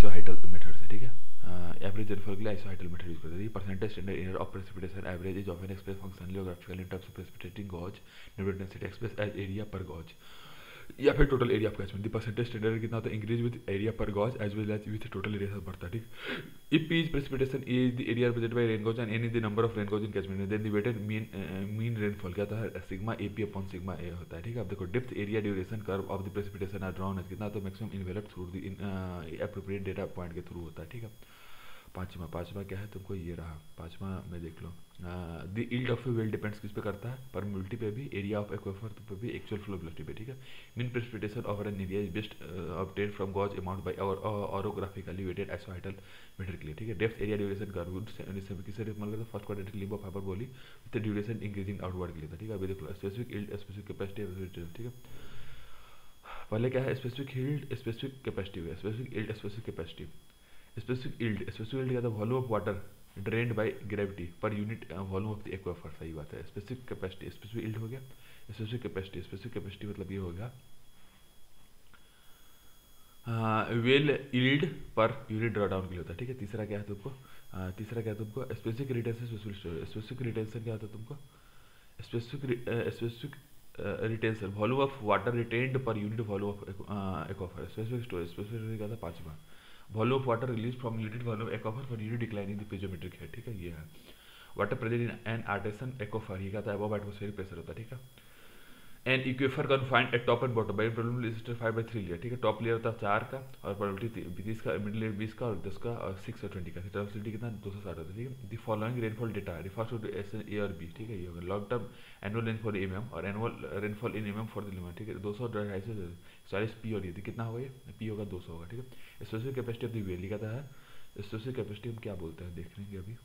आइसोहाइटल method से, ठीक है। एवरेज रेनफॉल के लिए आइसोहाइटल मेथड यूज करते हैं। Percentage standard area of precipitation average is often express functionally और graphically in terms of precipitating gauge net density express as area per gauge या फिर total area of catchment. The percentage standard कितना होता है, increase with area per gauge as well as with total area से बढ़ता है, ठीक। If P is precipitation, A is the area represented by rain gauge and N is the number of rain gauge in catchment, then the weighted mean rainfall क्या होता है, sigma A P upon sigma A होता है, ठीक है। अब देखो depth area duration curve of the precipitation are drawn as कितना, तो maximum envelope through the appropriate data point के थ्रू होता है, ठीक है। पाँचवा क्या है तुमको, ये रहा पाँचवा में देख लो। The yield of a well depends किस पे करता है, परमिबिलिटी पे भी, एरिया ऑफ एक्वाफर पे भी, एक्चुअल फ्लो वेलोसिटी पे, ठीक है। Mean precipitation of an area is best obtained from gauge amount by orographically weighted isohyetal method के लिए, ठीक है। डेप्थ एरिया ड्यूरेशन कर्व किससे रिफॉर्म करता है, first quadratic limb of hyperbola with duration increasing outward के लिए था, ठीक है। अभी देखो स्पेसिफिक यील्ड, स्पेसिफिक कैपेसिटी, ठीक है। पहले क्या है, specific yield, specific capacity, specific yield, specific capacity. Specific yield क्या था, volume of water drained by gravity per unit volume of the aquifer, सही बात है। स्पेसिफिक कैपेसिटी, स्पेसिफिक यील्ड हो गया। स्पेसिफिक कैपेसिटी मतलब ये हो गया वेल यील्ड पर यूनिट ड्रॉ डाउन के लिए होता है, ठीक है। तीसरा क्या है तुमको, स्पेसिफिक रिटेंशन, स्पेसिफिक रिटेंशन क्या होता है तुमको, specific retention volume of water retained per unit volume of aquifer. Specific storage, specific क्या था, पांचवा volume of water release from limited volume aquifer for unit declining the piezometric head, ठीक है। ये है water present in an artesian aquifer, ये कहता है अबव एटमॉस्फेरिक प्रेशर होता है, ठीक है। An aquifer confined at top and bottom by probability 5/3 layer, ठीक है। टॉप लेयर होता है 4 का और प्रोबेबिलिटी 30 का, मिडिल लेयर 20 का और 10 का और 6 और 20 का, ट्रांसमिसिबिलिटी कितना 260 होता है, ठीक है। The following rainfall data refers to S A और बी, ठीक है। ये होगा long term annual rainfall M M और annual rainfall in M M for the limit, ठीक है। 200 250 40 पी और ये कितना होगा, ये पी होगा 200 होगा, ठीक है। Specific capacity of the well कहता है, स्पेसिफिक कैपेसिटी हम क्या बोलते हैं देख लेंगे अभी।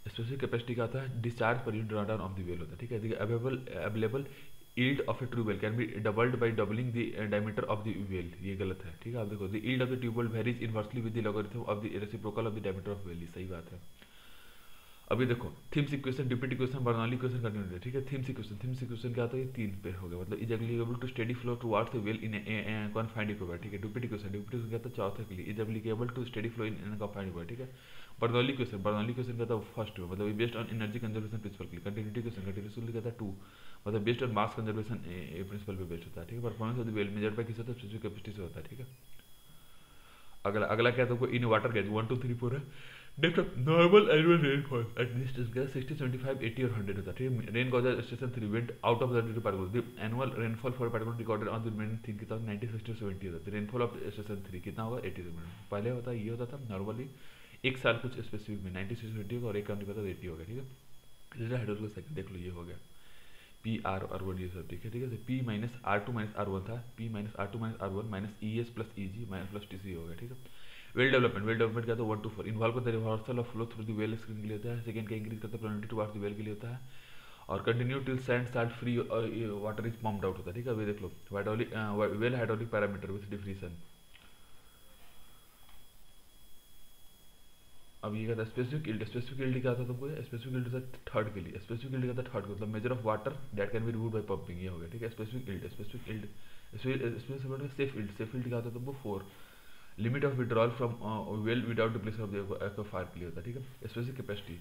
स्पेसिफिक कैपेसिटी का आता है discharge per unit drawdown of the well होता है, ठीक है। Available yield of a true well can be doubled by doubling the diameter of the well, ये गलत है, ठीक है। आप देखो the yield of the tube well varies inversely with the logarithm of the reciprocal of the diameter of well, सही बात है। अभी देखो themes equation, deputy equation, Bernoulli equation continuity, ठीक है। थीम्स इक्वेशन क्या होता है, ये 3 पे हो गया, मतलब is applicable to steady flow towards the well in confined equation, ठीक है। डिप्टी इक्वेशन क्या होता है, चौथे के लिए is applicable to steady flow in confined equation, ठीक है। बर्नौली इक्वेशन क्या था, फर्स्ट में, मतलब based on energy conservation principle के लिए। कंटिन्यूटी इक्वेशन क्या था 2, मतलब based on mass conservation principle पे बेस्ड होता है, ठीक है। Performance of the well measured by किस होता है, स्पेसिफिक कैपेसिटी से होता है, ठीक है। अगला क्या है तुमको, इन वाटर गैज 1 2 3 4 है। Depth of normal annual rainfall at distance का 60 75 80 और 100 होता है, ठीक है। Rain gauge station 3 went out of the particular the annual rainfall for particular recorded on the remaining thing कितना 90 60 70 होता है। रेनफॉल ऑफ स्टेशन 3 कितना होगा 80 पहले होता है, ये होता था नॉर्मली एक साल कुछ स्पेसिफिक में 90 60 70 होगा और एक का नहीं पता 80 होगा, ठीक है। हाइड्रोलॉजिकल साइकिल देख लो, ये हो गया पी आर आर वन, ये सब ठीक है, ठीक है। P minus R two minus R one था, P minus R two minus R one minus E S plus E G minus plus T C हो गया, ठीक है। वेल डेवलपमेंट क्या था 1 to 4 इन्वॉल्व करता है reversal of flow through the well screen के लिए होता है। सेकंड का इंक्रीज करता है प्रोबेबिलिटी टुवर्ड्स द वेल के लिए होता है। और continue till sand salt free water is pumped out होता है, ठीक है। अभी देख लो well hydraulic parameter with differentiation. अब ये कहता है स्पेसिफिक यील्ड क्या था तुमको, स्पेसिफिक यील्ड था थर्ड के लिए, स्पेसिफिक यील्ड का था थर्ड का मतलब measure of water that can be removed by pumping, ये हो गया, ठीक है। स्पेसिफिक यील्ड सेफ यील्ड क्या था तुमको 4 limit of withdrawal from well without depletion of the aquifer के लिए होता है, ठीक है। स्पेसिफिक कैपेसिटी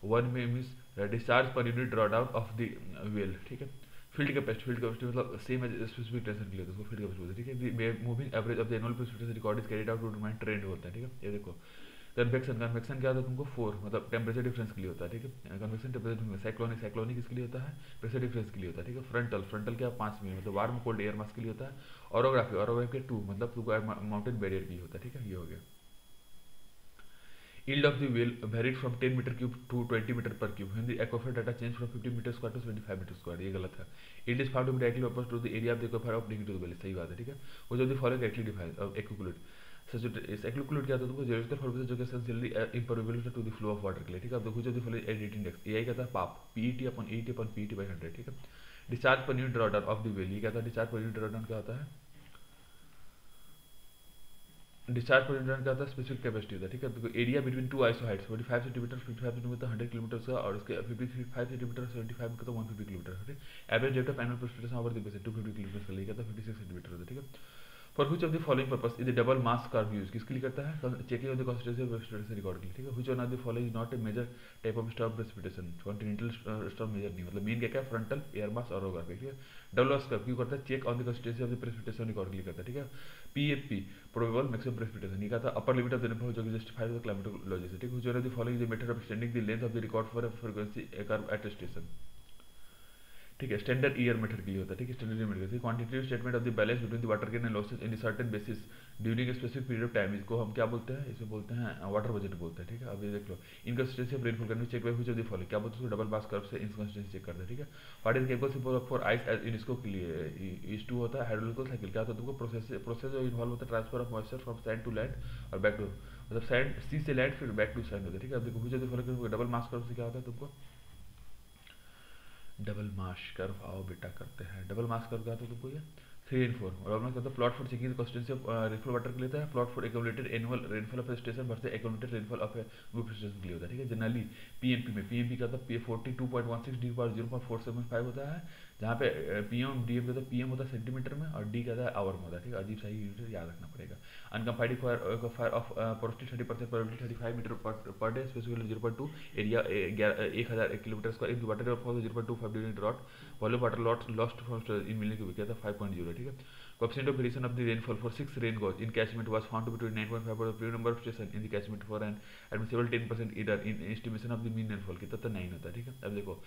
1 में means discharge per unit drawdown of the well, ठीक है। फील्ड कैपेसिटी मतलब सेम एज स्पेसिफिक टेंशन के लिए उसको फील्ड कैपेसिटी बोलते हैं, ठीक है। Moving average of the annual precipitation record is carried out to determine trend होता है, ठीक है। ये देखो कन्वेक्शन क्या होता है तुमको 4 मतलब टेम्परेचर डिफरेंस के लिए होता है, ठीक है। कन्वेक्शन टेम्परेचर साइक्लोनिक किसके लिए होता है, प्रेशर डिफरेंस के लिए होता है, ठीक है। फ्रंटल क्या 5 में मतलब वार्म कोल्ड एयर मास के लिए होता है। ऑरोग्राफी 2 मतलब तुमको माउंटेन बैरियर के लिए होता है, ठीक है। ये हो गया। yield of the well varied from 10 meter cube to 20 meter per cube when the aquifer data changed from 50 meter square to 75 meter square, ये गलत है। yield is found to be directly opposite to the area of the aquifer of digging to the well, सही बात है, ठीक है। वो जो follow directly define aquiclude aquiclude क्या होता है तुमको जियोलॉजिकल फॉर्मेशन जो कि essentially impermeable to the flow of water के लिए, ठीक है। अब देखो जो फॉलो एडिट इंडेक्स एआई कहता है पाप PET upon 80 upon PET by 100, ठीक है। Discharge per unit drawdown of the well, ये कहता है डिस्चार्ज पर यूनिट ड्रॉडाउन क्या होता है, डिस्चार्ज पर यूनिट का स्पेसिफिक कैपेसिटी होता है, ठीक है। तो area between two isohyets 45 centimetre 55 centimetre 100 kilometre का और उसके 55 सेंटीमीटर 75 का तो 150 किलोमीटर है, ठीक है। Average depth of annual precipitation over the basin 250 kilometre का लिए था 56 सेंटीमीटर होता है, ठीक है। For which of the following purpose is the double mass curve use, किसके लिए करता है, checking of the consistency of precipitation record के लिए, ठीक है। Which one of the following is not a major type of storm precipitation, continental storm major नहीं, मतलब मेन क्या क्या फ्रंटल, एयर मास और ओवर, ठीक है। डबल मास कर्व क्यों करता है, check on the consistency of the precipitation record के लिए करता है, ठीक है। पीएपी प्रोबेबल मैक्सिमम प्रेसिपिटेशन, ये कहा था upper limit of the rainfall जो कि जस्टिफाइड बाय क्लाइमेटोलॉजी से, ठीक है। Which one of the following is the method of extending the length of the record for a frequency curve at a station, ठीक है। स्टैंडर्ड ईयर मेथड के लिए होता है, ठीक है। Standard year method quantitative statement of the balance between the water gain and losses in certain basis during a specific period of time, इसको हम क्या बोलते हैं, इसे बोलते हैं वाटर बजट बोलते हैं, ठीक है। अब ये देख लो, इनकंसिस्टेंसी ऑफ रेनफॉल करने check by which of the following, क्या बोलते हैं, डबल मास कर्व से इनकंसिस्टेंसी चेक करते हैं, ठीक है। What is chemical for ice age in, इसको के लिए इस टू होता है हाइड्रोलॉजिकल साइकिल, क्या होता है तुमको, प्रोसेस जो इन्वॉल्व होता है transfer of moisture from sand to land और बैक टू, मतलब सैंड सी से लैंड फिर बैक टू सैंड होता है, ठीक है। अब देखो which of the following double mass curve से क्या होता है तुमको, डबल मास कर्व, आओ बेटा करते हैं। डबल मास कर्व क्या था तुमको, ये 3 and 4 और हमने कहता plot for checking the consistency of rainfall water के लिए होता है, plot for accumulated annual rainfall of station versus accumulated rainfall of group station के लिए होता है, ठीक है। जनरली पीएमपी में, पीएमपी का था 42.16 डी पर 0.475 होता है, जहाँ पे पीएम डीएम का पीएम होता है सेंटीमीटर में और डी का था आवर में होता है, ठीक है। अजीब सा ही यूनिट याद रखना पड़ेगा। Unconfined aquifer of porosity 30% probability 35 metre per day, specifically 0.2 area 1000 kilometre square in water for 0.25 during drought, volume water lost from in million cubic, क्या था 5.0, ठीक है। Coefficient of variation of the rainfall for 6 rain gauge in catchment was found to be 29.5 for the previous number of stations in the catchment for an admissible 10% error in estimation of the mean rainfall, कितना तो 9 होता है, ठीक है। अब देखो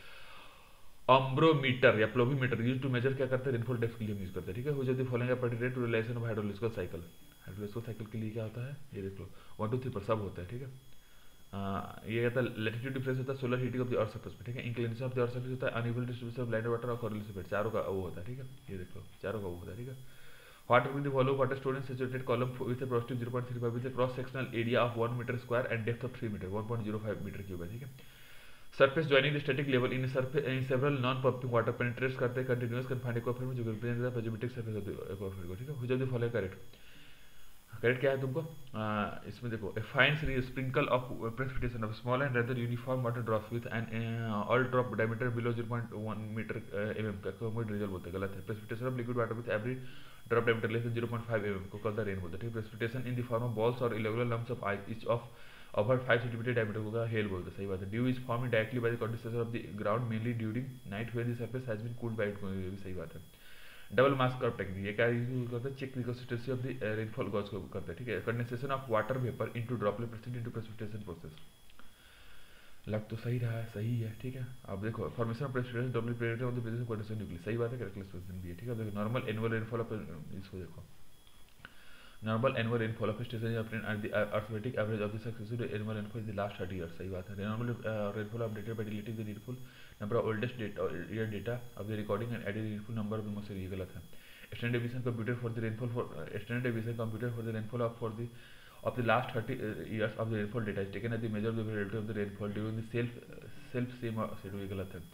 अम्ब्रोमीटर या प्लोवीमीटर use to major क्या करते हैं, रेनफॉल डेप्थ के लिए हम यूज करते हैं, ठीक है। Which of the following are particular to relation of hydrological cycle, hydrological cycle के लिए क्या होता है, ये देख लो 1 2 3 पर सब होता है, ठीक है। ये कहता है लैटिट्यूड डिफरेंस होता है solar heating of the earth surface पे, ठीक है। Inclination of the earth surface होता है unequal distribution of land water और कोरिलेशन इफेक्ट, चारों का वो होता है, ठीक है। ये देख लो चारों का वो होता है, ठीक है। Water will the volume water stored in saturated column with a porosity 0.35 with a cross sectional area of 1 meter square and depth of 3 meter 1.05 meter cube है, ठीक है। Surface joining the static level in several non-pumping water penetrates करते हैं continuous confined aquifer में जो represent the piezometric surface of the aquifer को, ठीक है। Which of the following correct, correct क्या है तुमको, इसमें देखो a fine sprinkle of precipitation of small and rather uniform water drops with an all drop diameter below 0.1 metre MM का common result बोलते हैं, गलत है। Precipitation of liquid water with every drop diameter less than 0.5 MM को call the rain बोलते हैं, ठीक है। Precipitation in the form of balls और irregular lumps of ice each of over 5 centimetre diameter को हेल बोलते हैं, सही बात है। Dew is form directly by the condensation of the ground mainly during night when the surface has been cooled by it, भी सही बात है। डबल मास कर्व टेक्निक ये क्या यूज करते हैं, check the consistency of the rain gauge को करते हैं, ठीक है। Condensation of water vapour into droplet precipitation into precipitation process, लग तो सही रहा है, सही है, ठीक है। अब देखो formation of precipitation droplet precipitation of the presence of condensation nucleus, सही बात है, करेक्ट एक्सप्रेशन भी है, ठीक है। देखो नॉर्मल एनुअल रेनफॉल ऑफ, इसको देखो normal annual rainfall of a station is obtained at the arithmetic average of the successive annual rainfall in the last 30 years, सही बात है। normal rainfall updated by deleting the needful number of oldest year data of the recording and adding the needful number of the most, ये गलत है। standard deviation computed for the rainfall for standard deviation computed for the rainfall of the last 30 years of the rainfall data is taken as the measure of the variability of the rainfall during the self same schedule, ये गलत है।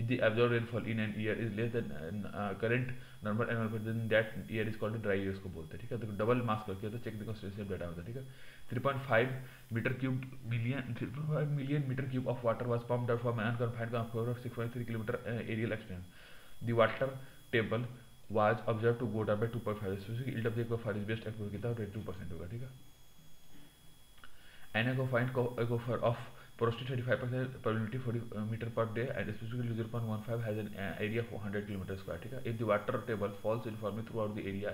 if the absorbed rainfall in an year is less than current normal annual then that year is called dry years को बोलते हैं, ठीक है। तो double मास करके होता है, check the consistency of data होता है, ठीक है। 3.5 metre cube million metre cube of water was pumped out from an confined aquifer of 6.3 kilometre aerial extent, the water table was observe to go down by 2.5, specific yield of the aquifer is best aquifer कितना 22% होगा, ठीक है। An aquifer of porosity 35% probability 40 meter per day and specifically 0.15 has an area of 100 km square, ठीक है। if the water table falls uniformly throughout the area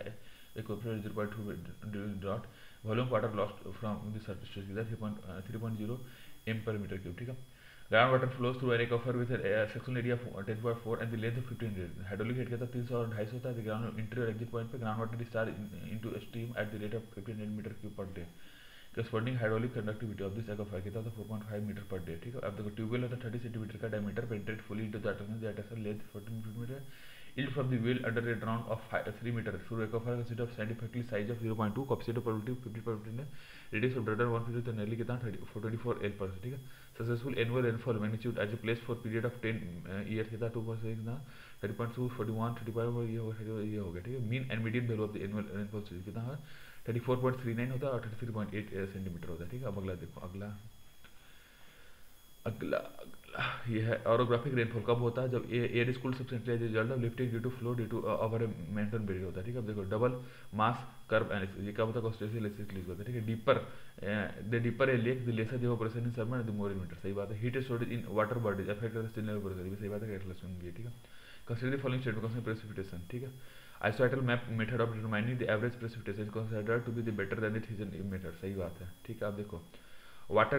equivalent 0.2 during drought, volume water lost from the surface is 3.0 m per meter cube, ठीक है। ground water flows through an aquifer with a sectional area of 10.4 and the length of 1500, hydraulic head कहता है 300 और 250 होता है। the ground interior exit point पे ground water discharge into a stream at the rate of 1500 meter cube per day, corresponding hydraulic conductivity of this aquifer कितना था 4.5 metre per day, ठीक है। अब देखो ट्यूबवेल होता है 30 सेंटीमीटर का डायमीटर, penetrate fully into the atmosphere length 14 metre, yield from the well under a drawn of 3 meter through aquifer consist of scientifically size of 0.2, coefficient of probability 50%, radius of radar 150 तो nearly कितना 24 L पर, ठीक है। Successful annual rainfall magnitude as a place for period of 10 year कितना 2% कितना 30.2 41 35 ये हो गया, ठीक है। Mean and median value of the annual rainfall कितना है 34.39 होता है और 33.8 सेंटीमीटर होता है, ठीक है। अब अगला देखो, अगला अगला अगला ये है ऑरोग्राफिक रेनफॉल कब होता है, जब air is cooled substantially as result of lifting due to flow due to over mountain barrier होता है, ठीक है। अब देखो डबल मास कर्व एनालिसिस ये क्या होता है, कॉन्स्टिट्यूशन एनालिसिस होता है, ठीक है। Deeper the deeper A lake the lesser the evaporation in summer the more in winter, सही बात है। Heat storage in water bodies affect करता है स्टील इवेपोरेशन, ये सही बात है, कैटलिस्ट भी है, ठीक है। Consider the following statement consider precipitation, ठीक है। Isohyetal map method of determining the average precipitation consider to be the better than the Thiessen method, सही बात है, ठीक है। आप देखो water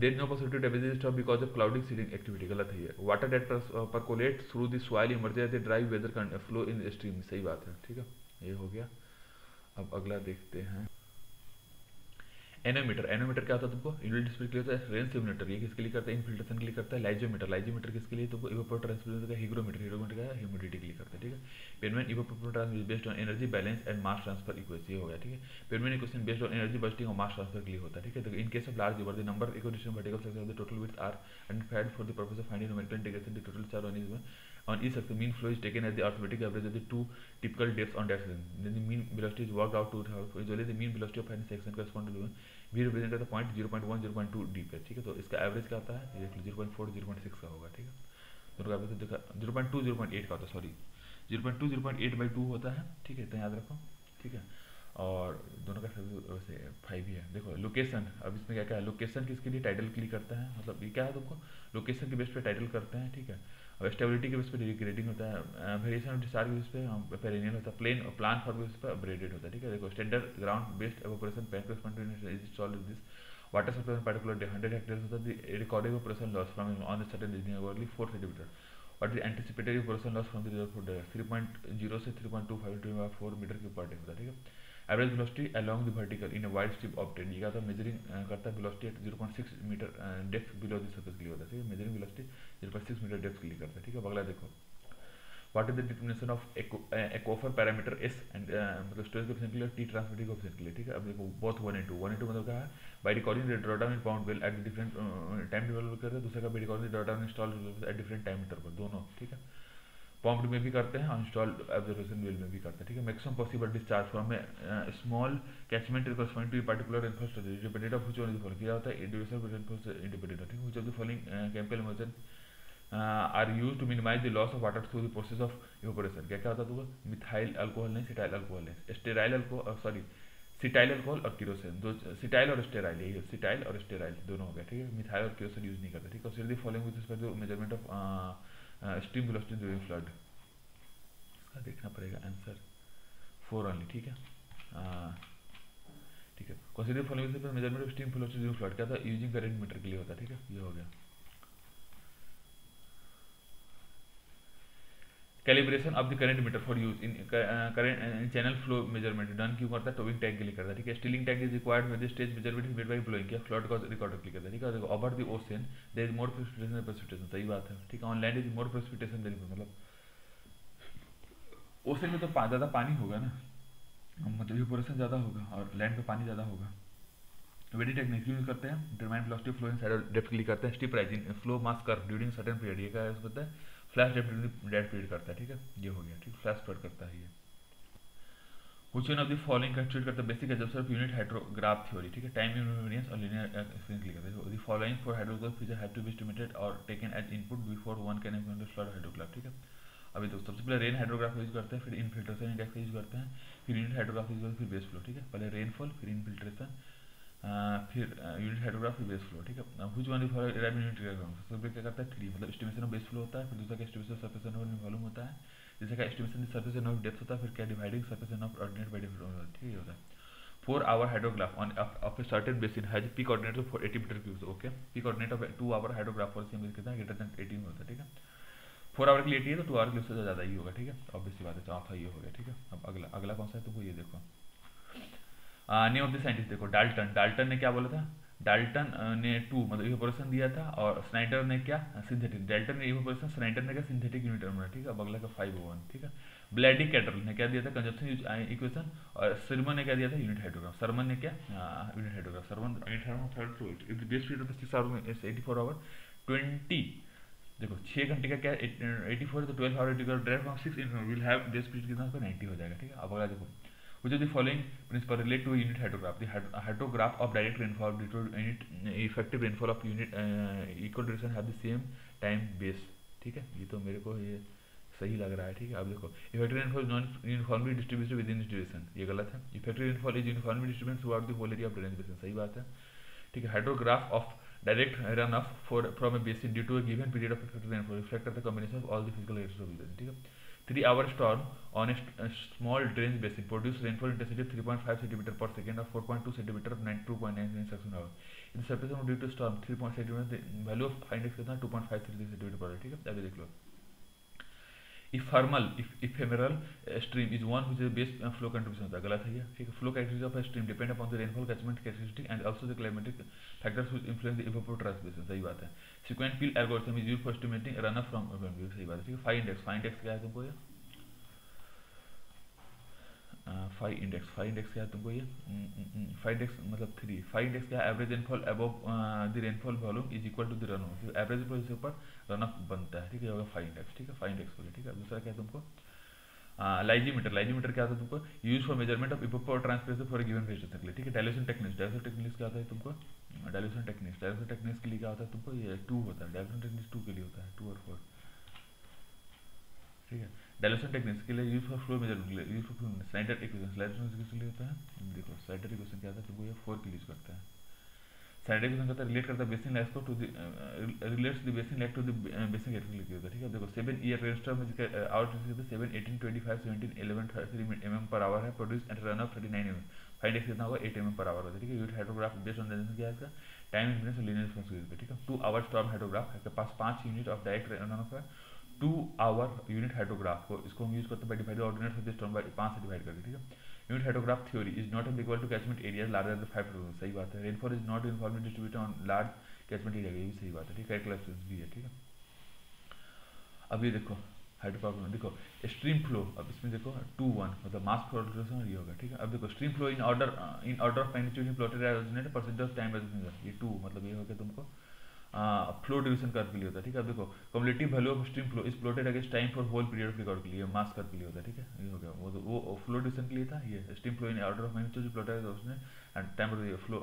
there no possibility damage stop because of clouding seeding activity, गलत है ये। Water that percolate through the soil emerges the dry weather flow in stream, सही बात है, ठीक है, ये हो गया। अब अगला देखते हैं एनोमीटर। एनोमीटर क्या होता है तुमको, यूनिट डिस्प्ले के लिए होता है। रेन सिमुलेटर ये किसके लिए करता है, इनफिल्ट्रेशन के लिए करता है। लाइजोमीटर, लाइजोमीटर किसके लिए, तुमको इवेपोरेटर। हिग्रोमीटर, हिग्रोमीटर का ह्यूमिडिटी के लिए करता है, ठीक है। Penman evaporator is based on energy balance and mass transfer equation, ये हो गया, ठीक है। Penman equation based on energy busting और मास ट्रांसफर के लिए होता है, ठीक है। तो in case of large river the number equation vertical section of the total width are identified for the purpose of finding numerical integration the total charge on each section. Mean flow is taken as the arithmetic average of the two typical depths on that section. Then the mean velocity is worked out to usually the mean velocity of any section correspond to v represent the point 0.1 0.2 deep है, ठीक है। तो इसका average क्या होता है, ये 0.4 0.6 का होगा, ठीक है। दोनों का एवरेज देखा 0.2 0.8 का होता है, सॉरी 0.2 0.8/2 होता है, ठीक है, इतना याद रखो, ठीक है। और दोनों का वैसे 5 ही है। देखो लोकेशन, अब इसमें क्या क्या है, लोकेशन किसके लिए, टाइटल के लिए करता है, मतलब ये क्या है तुमको लोकेशन के बेस पे टाइटल करते हैं, ठीक है। और स्टेबिलिटी के बेस पे ग्रेडिंग होता है, वेरिएशन ऑफ डिस्चार्ज के बेस पे पेरिनियल होता है, प्लेन प्लान फॉर बेस पे अपग्रेडेड होता है, ठीक है। देखो standard ground based evaporation pan corresponding is installed with this water supply in particular 100 hectares होता है। Recorded evaporation loss from on the certain region overly 4 centimetre और the anticipated evaporation loss from the river for 3.0 से 3.25 4 metre cube per day होता है, ठीक है। Average velocity along the vertical in a wide strip obtain, ये क्या था measuring करता है velocity at 0.6 metre depth below the surface के लिए होता है, ठीक है। मेजरिंग वेलोसिटी 0.6 मीटर डेप्थ के लिए करता है, ठीक है। अगला देखो what is the determination of aquifer parameter S and मतलब स्टोरेज कोएफिशिएंट के लिए टी ट्रांसमिटिंग कोएफिशिएंट के लिए, ठीक है। अब देखो बोथ 1 and 2 मतलब क्या है, by recording the drawdown in pound well at different time develop करते हैं, दूसरा का by recording the drawdown install at different time interval, दोनों, ठीक है। पम्प्ड में भी करते हैं, इंस्टॉल्ड ऑब्जर्वेशन वेल में भी करते हैं, ठीक है। Maximum possible discharge from a small catchment corresponding to particular rainfall independent of which one is following, क्या होता है ड्यूरेशन रेनफॉल इंडिपेंडेंट, ठीक है। Which of the following chemical emergent are use to minimise the loss of water through the process of evaporation, क्या क्या होता है तो मिथाइल अल्कोहल नहीं, सिटाइल अल्कोहल है, stearyl alcohol, sorry cetyl alcohol और किरोसिन, दो सिटाइल और स्टेराइल, यही सिटाइल और स्टेराइल दोनों हो गए, ठीक है। मिथाइल और किरोसिन यूज नहीं करते, ठीक है। Consider the following with respect to measurement of stream velocity during flood, इसका देखना पड़ेगा आंसर 4 ओनली, ठीक है, ठीक है। Consider following with measurement of stream velocity during flood, क्या था यूजिंग करंट मीटर के लिए होता है, ठीक है, ये हो गया। Calibration of the current meter for use in current channel flow measurement done क्यों करता है, टोविंग टैंक के लिए करता है, ठीक है। Stilling tank is required with the stage measurement made by blowing, क्या फ्लड का रिकॉर्डर के लिए करता है, ठीक है। देखो over the ocean there is more precipitation than precipitation, सही बात है, ठीक है। On land is more precipitation than, मतलब ओशन में तो ज़्यादा पानी होगा ना, मतलब इवेपोरेशन ज़्यादा होगा और लैंड पे पानी ज़्यादा होगा। वेडी टेक्निक यूज करते हैं, determine velocity flow in side depth के लिए करते हैं। Steep rising flow mass curve during certain period, ये क्या होता है flash depth during date period करता है, ठीक है, ये हो गया, ठीक। फ्लैश फ्लड करता है ये। Which one of the following constitute करता है basic assumption of unit hydrograph theory, ठीक है। टाइम इनवेरिएंस और लीनियर एक्सपेरिमेंट के लिए करता है। The following for hydrograph feature have to be estimated और taken as input before one can implement flood hydrograph, ठीक है। अभी तो सबसे पहले रेन हाइड्रोग्राफ यूज करते हैं, फिर इनफिल्ट्रेशन इंडेक्स यूज करते हैं, फिर यूनिट हाइड्रोग्राफ यूज करते हैं, फिर बेस फ्लो, ठीक है। पहले रेनफॉल, फिर इनफिल्ट्रेशन, फिर यूनिट हाइड्रोग्राफ, फिर बेस फ्लो, ठीक है। Which one is for unit hydrograph, सबसे पहले क्या करता है 3 मतलब एस्टिमेशन ऑफ बेस फ्लो होता है, फिर दूसरा का estimation of surface envelope volume होता है, जैसे का estimation of surface envelope depth होता है, फिर क्या dividing surface envelope ordinate by different, ठीक है होता है। 4 hour hydrograph on of a certain basin has P coordinate of 80 metre cubes, okay. P coordinate of 2 hour hydrograph for same कितना greater than 80 में होता है, ठीक है। 4 आवर के लिए 80 है तो 2 आवर के लिए उससे ज़्यादा ही होगा, ठीक है, ऑब्वियस सी बात है, चौथा ये हो गया, ठीक है। अब अगला अगला कौन सा है तुमको ये देखो, नेम ऑफ द साइंटिस्ट देखो, डाल्टन, डाल्टन ने क्या बोला था, डाल्टन ने 2 मतलब इवेपोरेशन दिया था और स्नाइडर ने क्या सिंथेटिक, डाल्टन ने इवेपोरेशन, स्नाइडर ने क्या सिंथेटिक यूनिट टर्म, ठीक है। अब अगला का 501, ठीक है। ब्लैडी कैटरल ने क्या दिया था कंजप्शन इक्वेशन और सरमन ने क्या दिया था यूनिट हाइड्रोग्राफ, सरमन ने क्या unit hydrograph, Sherman unit hydrograph if the base period of the 6 hour is 84 hour 20, देखो 6 घंटे का क्या 84 तो 12 hour direct from 6 will have base period कितना होगा 90 हो जाएगा, ठीक है। अब अगला देखो Which of the following principle relate to a unit hydrograph? The hydrograph of direct rainfall due to unit effective rainfall of unit equal duration have the same time base. ठीक है, ये तो मेरे को ये सही लग रहा है। ठीक है, अब देखो effective rainfall non uniformly distributed within duration, ये गलत है। Effective rainfall is uniformly distributed throughout the whole area of drainage basin, सही बात है। ठीक है, hydrograph of direct runoff for from a basin due to a given period of effective rainfall reflect the combination of all the physical characteristics of basin. ठीक है, 3-hour storm on a small drainage basin produced rainfall intensity of 3.5 cm per second or 4.2 cm of 92.9 seconds an hour. In the surface due to storm 3.6 cm, the value of index कितना 2.533 cm per hour। ठीक है, अभी देख लो। ephemeral stream is one which is base flow contribution होता है, गलत है ये। ठीक है, flow characteristics of a stream depend upon the rainfall catchment characteristic and also the climatic factors which influence the evapotranspiration, सही बात है। sequent peel algorithm is used for estimating runoff from सही बात है। ठीक है, phi index क्या है तुमको ये? phi index क्या है तुमको ये? phi index मतलब 3। phi index क्या है? Average rainfall above the rainfall volume is equal to the runoff, average rainfall से ऊपर रन ऑफ बनता है। ठीक है, होगा phi index। ठीक है, phi index हो गया। ठीक है, दूसरा क्या है तुमको? लाइजीमीटर क्या होता है तुमको? Use for measurement of evapotranspiration for given vegetation के लिए। ठीक है, डाइल्यूशन टेक्निक्स क्या होता है तुमको? डाइल्यूशन टेक्निक्स के लिए क्या होता है तुमको? ये 2 होता है, डाइल्यूशन टेक्निक्स 2 के लिए होता है, 2 और 4। ठीक है, डाइल्यूशन टेक्निक्स के लिए यूज फॉर फ्लो मेजरमेंट के लिए यूज फॉर स्नाइडर इक्वेशन के लिए होता है। देखो स्नाइडर इक्वेशन क्या होता है तुमको? ये 4 के लिए यूज करता है। स्नाइडर इक्वेशन कहता है रिलेट करता है बेसिन लैक्स को to the relates the basin lag to the basin characteristic होता है। ठीक है, देखो 7 ईयर रेनस्टॉर्म में आउट 7 18 25 17 11 33 mm पर आवर है, produce and runoff 39 mm। Find X कितना होगा? 8 mm पर आवर होता है। ठीक है, unit hydrograph based on the क्या है इसका? टाइम इंफिनिटी लीनियर रिस्पांस पे। ठीक है, 2 आवर स्टॉर्म हाइड्रोग्राफ आपके पास 5 unit of direct run of है। 2 आवर यूनिट हाइड्रोग्राफ को इसको हम यूज करते हैं by divide ordinate of the storm by 5 से डिवाइड करके। ठीक है, unit hydrograph theory is not equal to catchment area larger than 5 kilometre, सही बात है। Rainfall is not uniformly distributed on large catchment area, ये भी सही बात है। ठीक है, कैलकुलेशंस भी है। ठीक है, अब ये देखो हाइड्रोग्राफ में देखो स्ट्रीम फ्लो, अब इसमें देखो 2-1 मतलब मास फ्लो डिस्ट्रीब्यूशन ये होगा। ठीक है, अब देखो stream flow in order of magnitude plotted as percentage of time ये 2 मतलब ये हो गया तुमको फ्लो डिवीजन कर्व के लिए होता है। ठीक है, अब देखो cumulative value of stream flow is plotted against time for whole period of record के लिए मास कर्व के लिए होता है। ठीक है, ये हो गया वो फ्लो डिवीजन के लिए था। ये stream flow in order of magnitude जो प्लॉटेड है उसने and time flow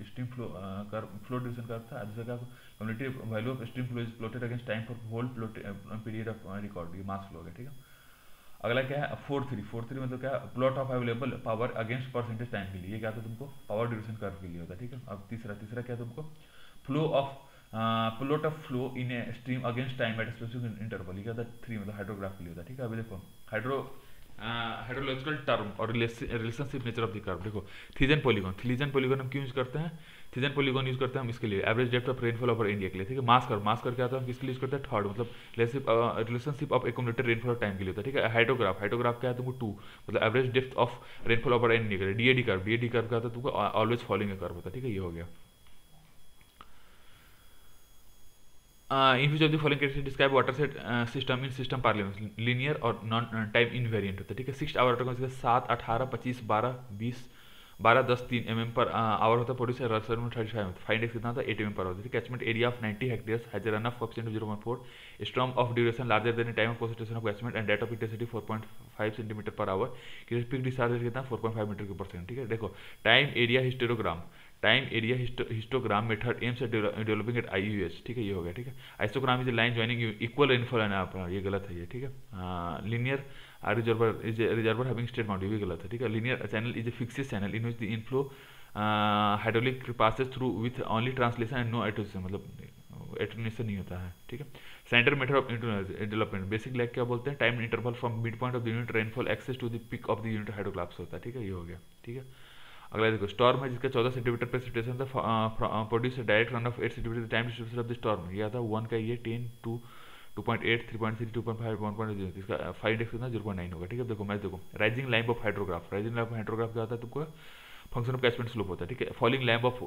stream flow curve flow division curve था। दूसरा क्या cumulative value of stream flow is plotted against time for whole period of record, ये मास फ्लो है। ठीक है, अगला क्या है 4-3 मतलब क्या है? Plot of available power against percentage time के लिए, ये क्या था तुमको? पावर डिवीजन कर्व के लिए होता है। ठीक है, अब तीसरा क्या तुमको? Flow of plot of flow in a stream against time at specific interval, ये क्या था? 3 मतलब हाइड्रोग्राफ के लिए होता है। ठीक है, अभी देखो हाइड्रोलॉजिकल टर्म और relationship nature of the curve. देखो थीजन पॉलीगॉन हम क्यों यूज करते हैं? थीजन पॉलीगॉन यूज करते हैं हम इसके लिए average depth of rainfall over India के लिए। ठीक है, मास कर्व क्या होता है? हम किसके लिए यूज करते हैं? थर्ड मतलब relationship of accumulated rainfall time के लिए होता है। ठीक है, हाइड्रोग्राफ क्या है तुमको? 2 मतलब average depth of rainfall over India के लिए। डीएडी कर्व क्या होता है तुमको? ऑलवेज फॉलोइंग कर्व होता है। ठीक है, ये हो गया। In which of the following cases describe water set system in system parlance linear और non time invariant होता है। ठीक है, 6 आवर वाटर का 7 18 25 12 20 12 10 3 mm पर आवर होता है। प्रोड्यूस रसर में 35 में फाइंड एक्स कितना था? 8 mm पर होता है। Catchment area of 90 hectares has run of coefficient of 0.4, storm of duration larger than time of concentration of catchment and that of intensity 4.5 centimetre per hour, peak discharge कितना? 4.5 metre per second. ठीक है, देखो time area histogram method aims at developing at IUH। ठीक है, ये हो गया। ठीक है, isogram is line joining equal rainfall and ये गलत है ये। ठीक है, linear reservoir having straight boundary भी गलत है। ठीक है, linear channel is a fixed channel in which the inflow hydraulic passes through with only translation and no attenuation मतलब एटोनेशन नहीं होता है। ठीक है, centre method of development basic lag क्या बोलते हैं? Time interval from mid point of the unit rainfall excess to the peak of the unit hydrographs होता है। ठीक है, ये हो गया। ठीक है, अगला देखो स्टॉर्म है जिसका 14 सेंटीमीटर प्रेसिपिटेशन था, produce direct run of 8 centimetre. Time distribution of the storm यह था 1 का ये 10 2 2.8 3.3 2.5 1.0, इसका 5 इंडेक्स कितना? 0.9 होगा। ठीक है, देखो मैं देखो राइजिंग लैम्प ऑफ हाइड्रोग्राफ क्या होता है तुमको? फंक्शन ऑफ कैचमेंट स्लोप होता है। ठीक है, फॉलिंग लैम्प ऑफ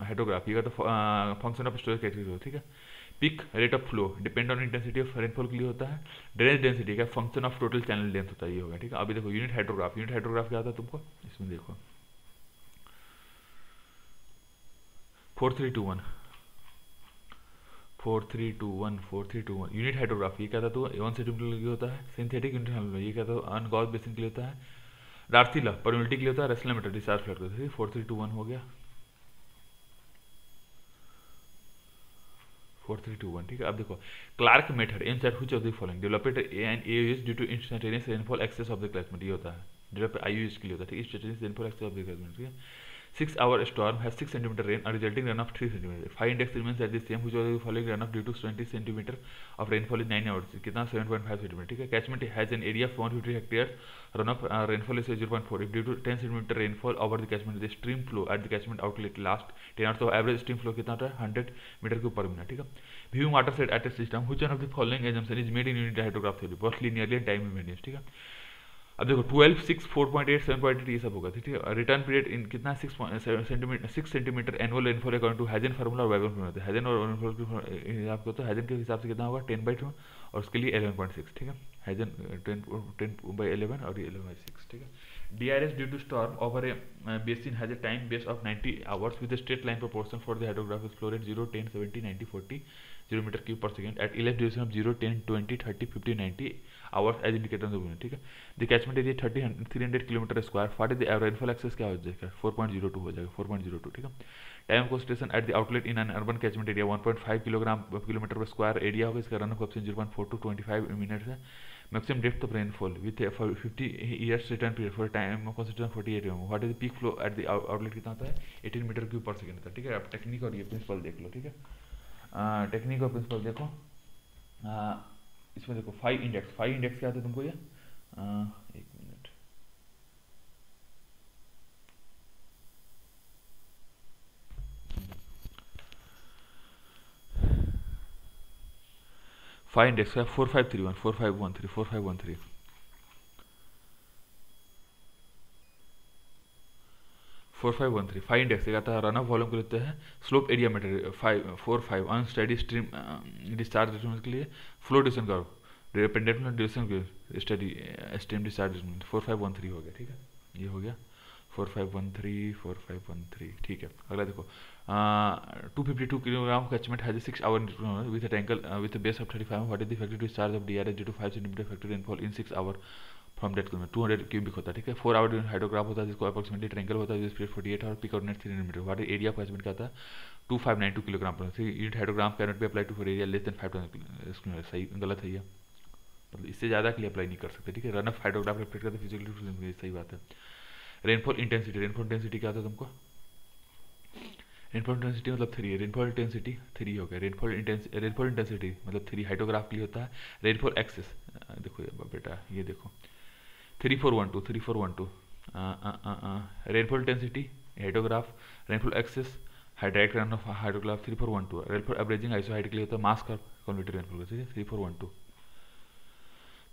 हाइड्रोग्राफ ये तो फंक्शन ऑफ स्टोरेज कैटेगरी। ठीक है, peak rate of flow depend on intensity of rainfall के लिए होता है। ड्रेनेज डेंसिटी का function of total channel length होता है, ये होगा। ठीक है, अभी देखो यूनिट हाइड्रोग्राफ क्या होता है तुमको? इसमें देखो 4321 यूनिट हाइड्रोग्राफी ये क्या था? तो 1 सेंटीमीटर के लिए होता है। सिंथेटिक यूनिट ये क्या था? अनगॉज बेसिन के लिए होता है। डार्सी लॉ परमिलिटी के लिए होता है, रेसलर मेथड डिस्चार्ज फ्लड करते हैं। 4321 हो गया, 4321 ठीक है। अब देखो Clark method in set which of the following developed an AUS due to instantaneous rainfall excess of the climate, ये होता है डेवलप आईयूएस के लिए होता है, instantaneous rainfall excess of the climate, ठीक है। 6 hour storm has 6 cm rain, a resulting runoff 3 cm. Phi index remains at the same which was the following runoff due to 20 cm of rainfall in 9 hours, कितना 7.5 cm, ठीक है। Catchment has an area of 150 hectares, runoff rainfall is 0.4. If due to 10 cm rainfall over the catchment, the stream flow at the catchment outlet last 10 hours, तो average stream flow कितना होता है 100 metre cube पर minute, ठीक है। Viewing water set at a system, which one of the following assumption is made in unit hydrograph theory, both linearly and time invariance, ठीक है। अब देखो 12, 6, 4.8, 7.8 ये सब होगा, ठीक है। रिटर्न पीरियड इन कितना 6 centimetre annual rainfall according to Hazen formula और वेबर फार्मूला होता है। हैजन और रेनफॉल आपको तो हैजन के हिसाब से कितना होगा 10/2 और उसके लिए 11.6, ठीक है। हैजन 10/11 और ये 11/6, ठीक है। DRS due to storm over a basin has a time base of 90 hours with straight line proportion for the hydrographic flow rate 0, 10, 70, 90, 40 0 metre cube per second at elect duration of 0, 10, 20, 30, 50, 90 hours as indicator of the, ठीक है। The catchment area 300 kilometre square, what the rainfall excess क्या हो जाएगा 4.02 हो जाएगा, 4.02, ठीक है। Time concentration at the outlet in an urban catchment area 1.5 kilometre per square area होगा, इसका runoff option 0.4 to 25 minutes है। Maximum depth of rainfall with 50 years return period for time concentration 48 what is the peak flow at the outlet कितना होता है 18 metre cube per second होता है, ठीक है। आप टेक्निक और ये प्रिंसिपल देख लो, ठीक है। टेक्निक और प्रिंसिपल देखो, इसमें देखो 5 इंडेक्स क्या आता है तुमको ये, एक मिनट, फाइव इंडेक्स का 4531, 4513, 4513, 4513 फाइव इंडेक्स का था। रन ऑफ वॉल्यूम को लेते हैं slope area metre 545 unsteady stream discharge के लिए फ्लो ड्यूरेशन करो डिपेंडेंट ड्यूरेशन के स्टडी स्ट्रीम डिस्चार्ज 4513 हो गया, ठीक है। ये हो गया 4513, 4513, ठीक है। अगला देखो 252 kilogram catchment has 6 hour with angle with base of 35, what is the effective discharge of DRS due to 5 centimetre effective rainfall in 6 hour from that kilometre 200 cubic होता है, ठीक है। 4 आवर हाइड्रोग्राफ होता है जिसको अप्रोक्सीमेटली ट्रेंगल होता है जिस स्पीड 48 और peak ordinate 300 metre, what is area of catchment का आता है 2592 kilogram per unit hydrogram can not be apply to for area less than 5000, सही गलत है ये, मतलब इससे ज़्यादा के लिए अप्लाई नहीं कर सकते, ठीक है। रन ऑफ हाइड्रोग्राफ रिफ्लेक्ट करते फिजिकली, सही बात है। रेनफॉल इंटेंसिटी क्या होता है तुमको, रेनफॉल इंटेंसिटी मतलब 3 है, रेनफॉल इंटेंसिटी 3 हो गया। रेनफॉल इंटेंसिटी मतलब 3 हाइड्रोग्राफ के लिए होता है। रेनफॉल एक्सेस देखो बेटा, ये देखो 3412 rainfall intensity hydrograph, rainfall excess direct runoff hydrograph 3412, rainfall averaging isohyet के लिए होता है मास कर्व कॉन्वेक्टिव रेनफॉल, ठीक है 3412।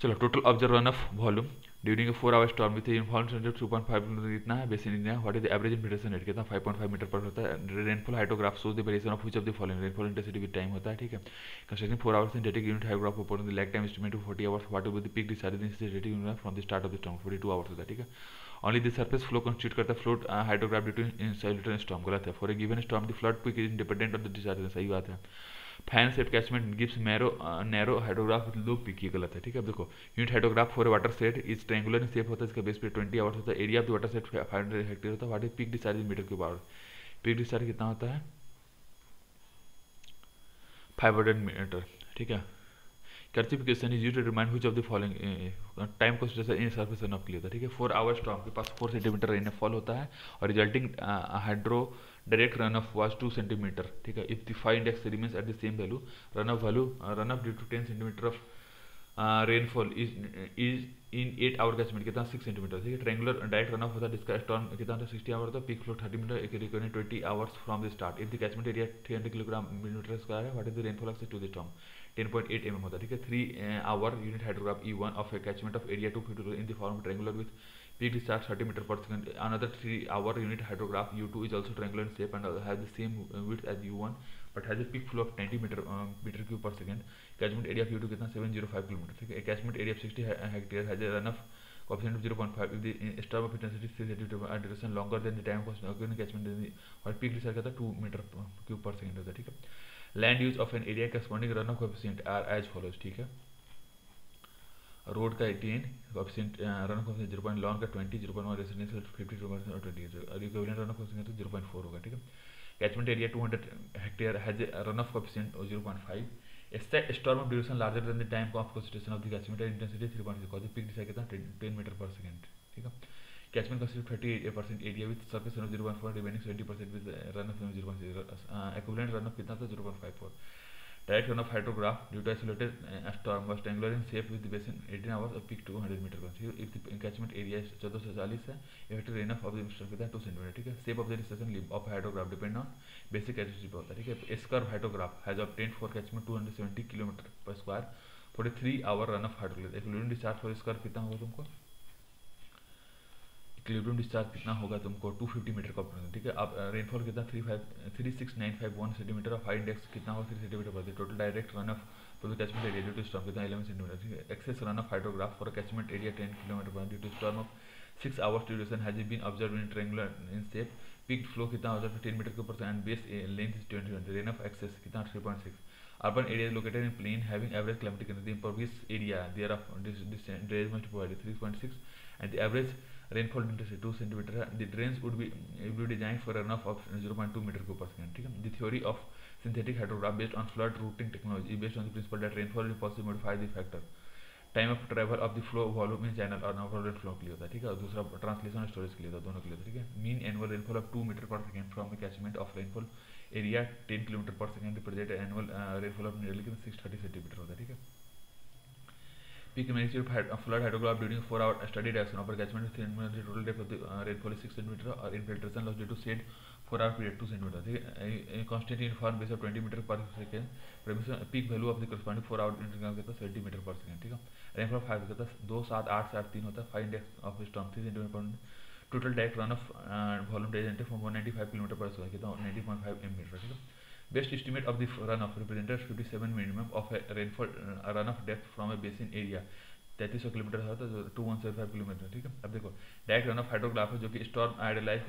चलो total observe runoff volume during a 4 hour storm with inform 2.5 इतना है, बेसिन इतना है, what is the average impression rate कितना 5.5 मीटर पर होता है। Rainfall hydrograph shows the variation of which of the following, rainfall intensity with time होता है, ठीक है। Constructing 4 hour synthetic unit hydrograph upon the lag time estimate to 40 hours, what will be the peak discharge in synthetic unit from the start of the storm 42 hours होता है, ठीक है। Only the surface flow constitute करता है flood hydrograph due to इनसाइलेंट storm, गलत है। For a given storm the flood peak is independent of the discharge, सही बात है। Fan set catchment gives narrow hydrograph with low peak, ये गलत है, ठीक है। अब देखो unit hydrograph for water set is triangular in shape होता है, इसका बेस पे 20 आवर्स होता है। Area of the water set 500 hectare होता है, what is peak discharge in metre cube hour, peak discharge कितना होता है 500 मीटर, ठीक है। Classification is used to determine which of the following time consideration in surface run of के लिए होता है, ठीक है। 4 आवर स्टॉर्म के पास 4 सेंटीमीटर रेनफॉल होता है और resulting hydro direct runoff was 2 centimetre, ठीक है। If the five index remains at the same value runoff due to 10 centimetre of rainfall is in 8 hour catchment कितना 6 centimetre, ठीक है। Triangular direct run of होता है जिसका storm कितना होता है 60 आवर होता है, peak flow 30 metre, recording 20 hours from the start. If the catchment area 300 kilogram metre square है, what is the rainfall excess to the storm 10.8 mm होता है, ठीक है। 3 hour unit hydrograph E1 of a catchment of area 252 in the form triangular with peak discharge 30 metre per second. Another 3 hour unit hydrograph U2 is also triangular in shape and has the same width as U1 but has a peak flow of 90 metre cube per second. Catchment area of U2 कितना 705 kilometre, ठीक है। Catchment area of 60 hectare has a run of coefficient of 0.5 if the storm of intensity stays at a duration longer than the time occurring catchment और peak discharge कितना 2 metre cube per second होता है, ठीक है। Land use of an area corresponding run of coefficient are as follows, ठीक है। Road का 18, coefficient run of coefficient 0. Lawn का 20, 0.1 रेसिडेंशियल 50 और 20 और इक्विवेलेंट रन ऑफ कोएफिशिएंट 0.4 होगा, ठीक है। Catchment area 200 hectare has run of coefficient 0.5। Expect storm of duration larger than the time of concentration of the catchment intensity 3.6 cause peak decide कितना 10 metre per second, ठीक है। Catchment consist 38% area with surface runoff 0.4 remaining 20% with runoff 0.0 equivalent runoff कितना था 0.54। Direct runoff hydrograph due to isolated storm was triangular in shape with basin 18 hours और peak 200 metre per. If the catchment area 1440 है, effective rain of the mister कितना 2 centimetre, ठीक है। Shape of the distribution of hydrograph depend on basic characteristic पे होता है, ठीक है। S curve hydrograph has obtained for catchment 270 kilometre per square 43 hour runoff hydrograph. Equilibrium discharge for S curve कितना होगा तुमको, इक्विलिब्रियम डिस्चार्ज कितना होगा तुमको 250 मीटर का, ठीक है। अब रेनफॉल कितना 36951 सेंटीमीटर ऑफ हाई इंडेक्स कितना होगा 3 centimetre per. Total direct runoff to the catchment area due to storm कितना 11 सेंटीमीटर, ठीक है। Excess runoff hydrograph for catchment area 10 kilometre per due to storm of 6 hours duration has been observe in triangular in shape. Peak flow कितना होता है 15 metre के ऊपर and base length is 20। Rain off excess कितना 3.6। Urban area located in plain having average climatic condition, the impervious area there of drainage must provide 3.6 and the average rainfall intensity 2 centimetre है। The drains would be design for runoff 0.2 metre के ऊपर second, ठीक है। The theory of synthetic hydrograph based on flood routing technology based on the principle that rainfall is possible modify the factor time of travel of the flow volume in channel और overall flow के लिए होता है, ठीक है। और दूसरा translation storage के लिए होता है, दोनों के लिए होता है, ठीक है। Mean annual rainfall of 2 metre per second from the catchment of rainfall area 10 kilometre per second represent annual rainfall of nearly 630 centimetre होता है, ठीक है। Peak magnitude flood hydrograph during 4-hour study direction of catchment with total depth of the rainfall is 6 cm or infiltration loss due to shade 4-hour period 2 cm, ठीक है। constantly informed base of 20 metre पर second, permission peak value of the corresponding 4-hour interval कितना 70 metre पर second, ठीक है। Rainfall 5 कितना 2 7 8 से 3 होता है। 5 index of storm 3 centimetre per. Total direct runoff volume डेजेंट फ्रॉम 195 किलोमीटर पर सेकेंड कितना 90.5 मीटर, ठीक है। Best estimate of the runoff represented 57 minimum of a rainfall runoff depth from a basin area 3300 kilometre होता है 2175 kilometre, ठीक है। अब देखो डायरेक्ट रन ऑफ हाइड्रोग्राफ है जो कि storm idealise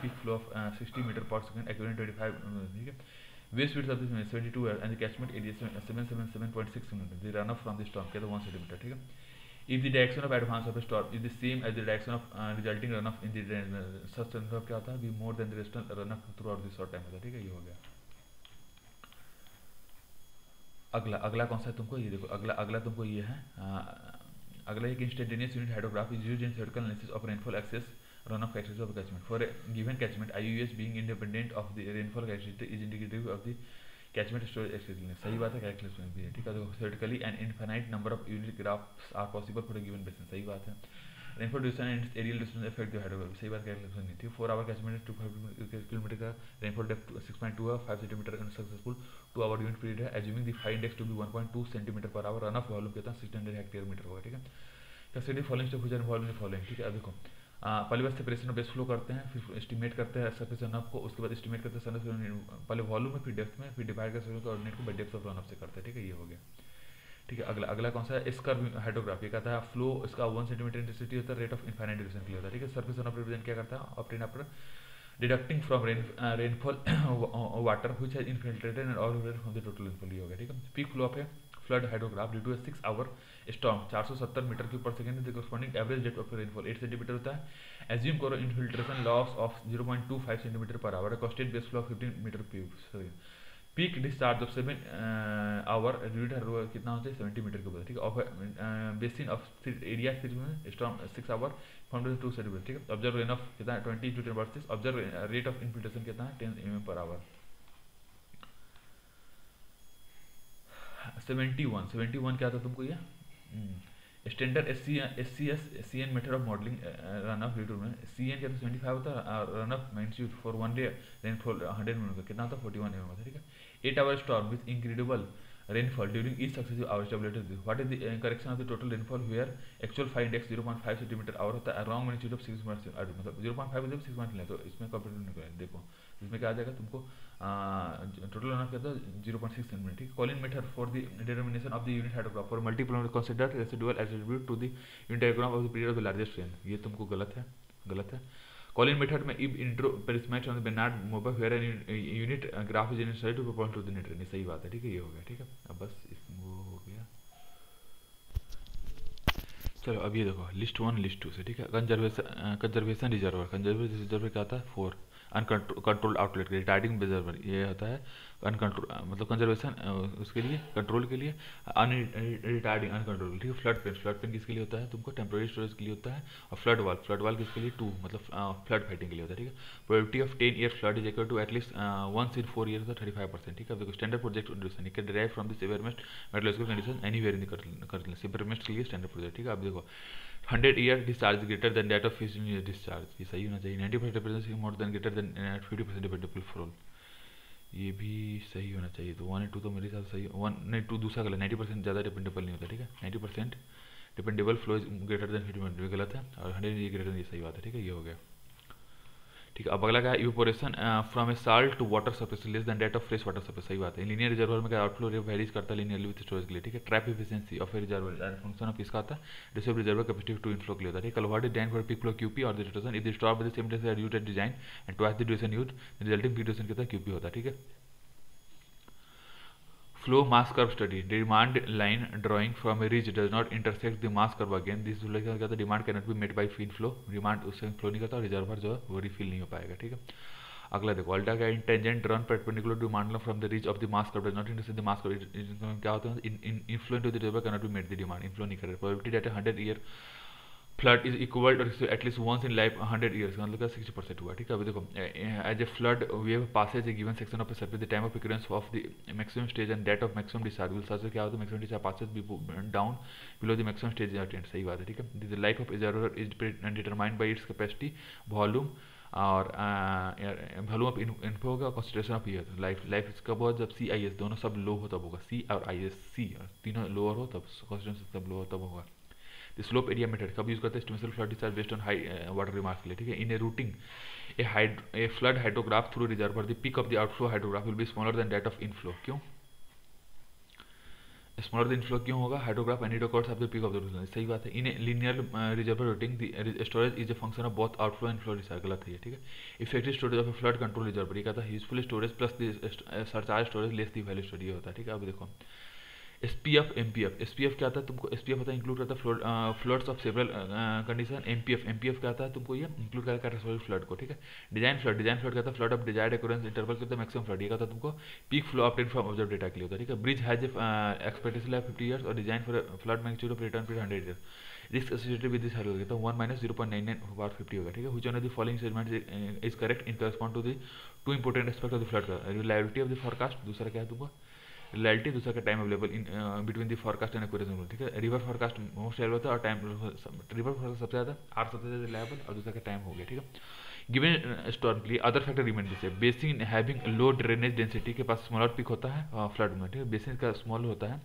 peak flow of 60 metre per second equivalent 25, ठीक है। वेव स्पीड ऑफ दिस 72 है and the catchment area 777.6 kilometre. The runoff from the storm क्या था 1 सेंटीमीटर, ठीक है। If the direction of advance of a storm is the same as the direction of resulting runoff in the drain, such runoff क्या होता है be more than the resistant runoff throughout the short time होता है, ठीक है। ये हो गया। अगला कौन सा है तुमको, ये देखो अगला तुमको ये है अगला एक instantaneous unit hydrograph is used in theoretical analysis of rainfall excess runoff characteristics of catchment for a given catchment. IUS being independent of the rainfall characteristic is indicative of the catchment storage excessiveness, सही बात है। Calculation भी है, ठीक है। तो theoretically an infinite number of unit graphs are possible for a given basin, सही बात है। Rainfall duration and areal distance effect the hydrograph, सही बात। कैलकुलेशन नहीं थी। 4 आवर कैचमेंट 2 किलोमीटर का रेनफॉल डेप्थ 6.2 है, 5 centimetre successful 2 hour unit period है। Assuming the high index to be 1.2 centimetre per hour, runoff volume कितना 600 hectare metre होगा, ठीक है। Consider following step which are involve in following, ठीक है। अब देखो पहले बार सेपरेशन ऑफ बेस फ्लो करते हैं, फिर एस्टिमेट करते हैं सरफेस रन ऑफ को, उसके बाद एस्टिमेट करते हैं सरफेस पहले वॉल्यूम में फिर डेप्थ में, फिर डिवाइड करते हैं कोऑर्डिनेट को by depth of runoff से करते हैं, ठीक है। ये हो गया, ठीक है। अगला कौन सा है, इसका हाइड्रोग्राफी कहता है फ्लो इसका 1 सेंटीमीटर इंटेंसिटी होता है, रेट ऑफ इनफाइनाइट ड्यूरेशन के लिए होता है, ठीक है। सरफेस रन ऑफ रिप्रेजेंट क्या करता है obtain after deducting from rainfall water which has infiltrated and all from the total rainfall, ये हो गया, ठीक है। पीक फ्लो ऑफ है flood hydrograph due to 6 hour storm 470 metre के ऊपर second, the corresponding average depth of rainfall 8 centimetre होता है। एज्यूम करो infiltration loss of 0.25 centimetre per hour, costed base flow of 15 metre cube. Peak discharge of 7 our duration कितना होता है 70 metre के ऊपर, ठीक है। Of basin of area storm 6 hour from 2 centimetre, ठीक है। ऑब्जर्व रेन ऑफ कितना है 20 × 10/6, ऑब्जर्व रेट ऑफ इनफिल्ट्रेशन कितना है 10 mm पर आवर। 71 क्या था तुमको ये standard SCN method of modelling run of due में CN क्या था 75 होता है, run of magnitude for 1 day rainfall 100 mm का कितना होता 41 mm होता है, ठीक है। 8 hour storm with incredible rainfall during each successive hour tabulated this. What is the correction of the total rainfall where actual 5 index 0.5 centimetre our होता है, wrong magnitude of 6 मतलब 0.5 मतलब 6 पॉइंट ले, तो इसमें कंप्यूटर नहीं करें। देखो इसमें क्या आ जाएगा तुमको टोटल रन क्या था 0.6 सेंटीमीटर, ठीक है। Collin method for the determination of the unit hydrograph for multiple consider residual attribute to the unit diagram of the period of the largest rain, ये तुमको गलत है। Colin method में if intro perismatch on the Bernard Mober where a unit graph is inserted to propose to the net, सही बात है, ठीक है। ये हो गया, ठीक है। अब बस वो हो गया। चलो अब ये देखो लिस्ट 1 लिस्ट 2 से, ठीक है। कंजर्वेशन रिजर्वर, कंजर्वेशन रिजर्वर क्या होता है? 4 अनकंट्रोल्ड आउटलेट के लिए रिटार्डिंग रिजर्वर, ये होता है अनकंट्रोल मतलब कंजर्वेशन उसके लिए कंट्रोल के लिए, रिटार्डिंग अनकंट्रोल, ठीक है। फ्लड पेन किसके लिए होता है? तुमको टेम्प्रोरी स्टोरेज के लिए होता है। और फ्लड वाल किसके लिए? 2 मतलब फ्लड फाइटिंग के लिए होता है, ठीक है। Probability of 10 year flood is equal to at least once in 4 year 35%, ठीक है। देखो standard project duration it can derive from the severest meteorological condition anywhere in the severest के लिए स्टैंडर्ड प्रोजेक्ट, ठीक है। अब देखो 100 year discharge greater than that of 15 year discharge, ये सही होना चाहिए। 90% dependency more than greater than 50% dependable for all, ये भी सही होना चाहिए। तो 1 और 2 तो मेरे हिसाब से सही, 1 नहीं 2 दूसरा गलत, 90% ज़्यादा डिपेंडेबल नहीं होता, ठीक है। 90% dependable flow is greater than 50% गलत है, और 100 ये ग्रेटर देन, ये सही बात है, ठीक है। ये हो गया, ठीक है। अब अगला क्या है? Evaporation from a salt to water surface less than that of fresh water surface, सही बात है। लीनियर रिजर्वर में क्या आउटफ्लो रेट वेरीज करता है लीनियरली विद स्टोरेज के लिए, ठीक है। Trap efficiency of a reservoir function of किसका आता है? Reserve reservoir capacity to inflow के लिए होता है, ठीक है। What is design for peak flow QP और the distortion is stored by the same test used at design and twice the duration used, resulting peak duration कितना? QP होता है, ठीक है। Flow mass curve study. The demand line drawing from a ridge does not intersect the mass curve again. This like क्या होता है? Demand cannot be met by feed flow. Demand उससे flow नहीं करता और रिजर्वर जो है वो रिफिल नहीं हो पाएगा, ठीक है। अगला देखो अल्टा का tangent run perpendicular to demand from the reach of the mass curve does not intersect the mass curve, क्या होता है? Inflow into the reservoir cannot be met the demand, inflow नहीं करेगा। Probability that 100 year flood is equal at least once in life 100 years, मतलब क्या 60% हुआ, ठीक है। अभी देखो as a flood wave passes a given section of a surface the time of occurrence of the maximum stage and that of maximum discharge will search, क्या होता है? Maximum discharge passes down below the maximum stage attend, सही बात है, ठीक है। The life of reservoir is determined by its capacity volume और volume of inflow होगा, कंसंट्रेशन ऑफ ईयर। लाइफ इसका बहुत जब सी आई एस दोनों सब लो हो तब होगा, सी और आई एस सी तीनों लोअर हो तब कंसंट्रेशन सब लो हो तब होगा। स्लोप एरिया मेथड कब यूज करते हैं? Estimation flood discharge based on high water remarks के लिए, ठीक है। In a routing a flood hydrograph through reservoir the peak of the outflow hydrograph will be smaller than that of inflow, क्यों smaller than inflow क्यों होगा? Hydrograph and of the peak of the reservoir, सही बात है। In a linear reservoir routing the storage is a function of both outflow and flow discharge, गलत है, ठीक है। Effective storage of a flood control reservoir, ये कहता है useful storage plus the surcharge storage less the value storage होता है, ठीक है। अब देखो एसपीएफ एमपीएफ, एसपीएफ क्या आता है तुमको? एसपीएफ होता है इंक्लूड करता है floods of several condition. MPF क्या आता है तुमको? ये इंक्लूड करता है फ्लड को, ठीक है। डिजाइन फ्लड कहता है flood of desired occurrence interval कहता है मैक्सिमम फ्लड, ये कहता है तुमको peak flow obtain from observe data के लिए होता है, ठीक है। Bridge has expectation life 50 years और design for flood magnitude of return period 100 years. Risk associated with this hydrograph तो 1 माइनस 0.99/50 होगा, ठीक है। Which one of the following statement is correct in correspond to the two important aspect of the flood का? Reliability of the forecast, दूसरा क्या है तुमको? Reality, दूसरा का time available in between the forecast and accuracy, ठीक है। River forecast most reliable होता है और टाइम रिवर फॉरकास्ट सबसे ज़्यादा आर सबसे ज़्यादा रिलायबल और दूसरा का टाइम हो गया, ठीक है। गिवन स्टॉर्म के लिए अदर फैक्टर रिमेन जैसे basin having low drainage density के पास स्मॉलर पिक होता है फ्लड में, ठीक है। बेसिन का स्मॉल होता है,